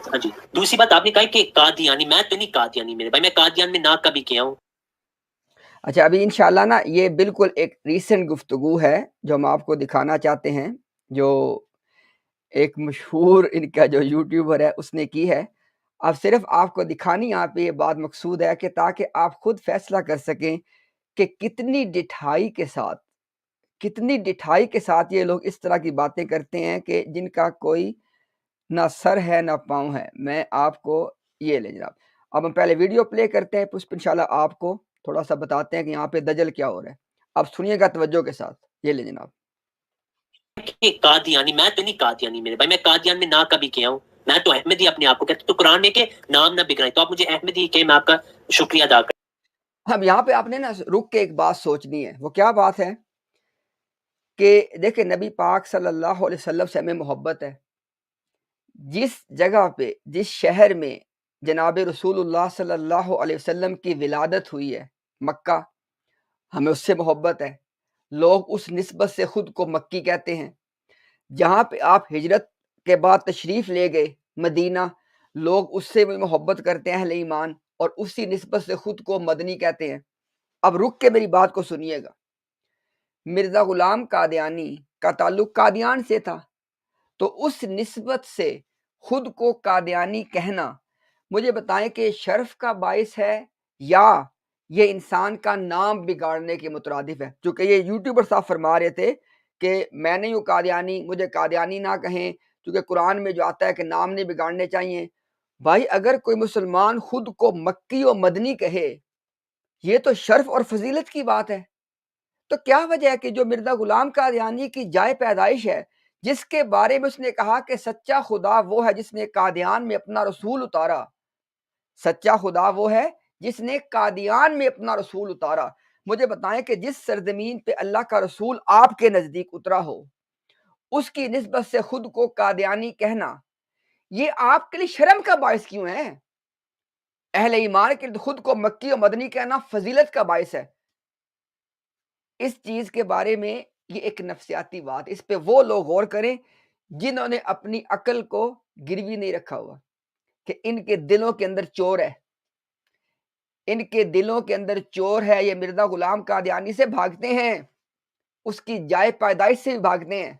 ہاں جی، دوسری بات آپ نے کہا کہ قادیانی، میں تو نہیں قادیانی میرے بھائی، میں قادیان میں نہ کبھی کیا ہوں. اچھا ابھی انشاءاللہ نا یہ بالکل ایک ریسنٹ گفتگو ہے جو ہم آپ کو دکھانا چاہتے ہیں، جو ایک مشہور ان کا جو یوٹیوبر ہے اس نے کی ہے. اب صرف آپ کو دکھانی یہاں پہ یہ بات مقصود ہے کہ تاکہ آپ خود فیصلہ کر سکیں کہ کتنی ڈٹھائی کے ساتھ یہ لوگ اس طرح کی باتیں کرتے ہیں کہ جن کا کوئی نہ سر ہے نہ پاؤں ہے. میں آپ کو یہ لے جناب، اب ہم پہلے ویڈیو پلے کرتے ہیں، پھر انشاءاللہ آپ کو تھوڑا سا بتاتے ہیں کہ یہاں پہ دجل کیا ہو رہا ہے. اب سنیے گا توجہ کے ساتھ، یہ لے جناب. کہ قادیانی، میں تو نہیں قادیانی میرے بھائی، میں قادیان میں نہ کبھی کیا ہوں، میں تو احمدی اپنے آپ کو کہتا ہوں. تو قرآن میں کہ نام نہ بگڑائیں، تو آپ مجھے احمدی کہ میں آپ کا شکریہ ادا کروں. اب یہاں پہ آپ نے نا رک کے ایک بات سوچنی ہے. وہ کیا بات ہے کہ دیکھیں نبی پاک صلی اللہ علیہ وسلم سے ہمیں محبت ہے. جس جگہ پہ، جس شہر میں جناب رسول اللہ صلی اللہ علیہ وسلم کی ولادت ہوئی ہے، مکہ، ہمیں اس سے محبت ہے. لوگ اس نسبت سے خود کو مکی کہتے ہیں. جہاں پہ آپ ہجرت کے بعد تشریف لے گئے مدینہ، لوگ اس سے بھی محبت کرتے ہیں اہل ایمان، اور اسی نسبت سے خود کو مدنی کہتے ہیں. اب رک کے میری بات کو سنیے گا. مرزا غلام قادیانی کا تعلق قادیان سے تھا، تو اس نسبت سے خود کو قادیانی کہنا مجھے بتائیں کہ شرف کا باعث ہے یا یہ انسان کا نام بگاڑنے کے مترادف ہے. چونکہ یہ یوٹیوبر صاحب فرما رہے تھے کہ میں نہیں ہوں قادیانی، مجھے قادیانی نہ کہیں، کیونکہ قرآن میں جو آتا ہے کہ نام نہیں بگاڑنے چاہیے. بھائی اگر کوئی مسلمان خود کو مکی و مدنی کہے، یہ تو شرف اور فضیلت کی بات ہے. تو کیا وجہ ہے کہ جو مرزا غلام قادیانی کی جائے پیدائش ہے، جس کے بارے میں اس نے کہا کہ سچا خدا وہ ہے جس نے قادیان میں اپنا رسول اتارا، سچا خدا وہ ہے جس نے قادیان میں اپنا رسول اتارا. مجھے بتائیں کہ جس سرزمین پہ اللہ کا رسول آپ کے نزدیک اترا ہو، اس کی نسبت سے خود کو قادیانی کہنا یہ آپ کے لیے شرم کا باعث کیوں ہے؟ اہل ایمان کے لیے خود کو مکی و مدنی کہنا فضیلت کا باعث ہے. اس چیز کے بارے میں یہ ایک نفسیاتی بات، اس پہ وہ لوگ غور کریں جنہوں نے اپنی عقل کو گروی نہیں رکھا ہوا، کہ ان کے دلوں کے اندر چور ہے، ان کے دلوں کے اندر چور ہے. یہ مرزا غلام قادیانی سے بھاگتے ہیں، اس کی جائے پیدائش سے بھی بھاگتے ہیں.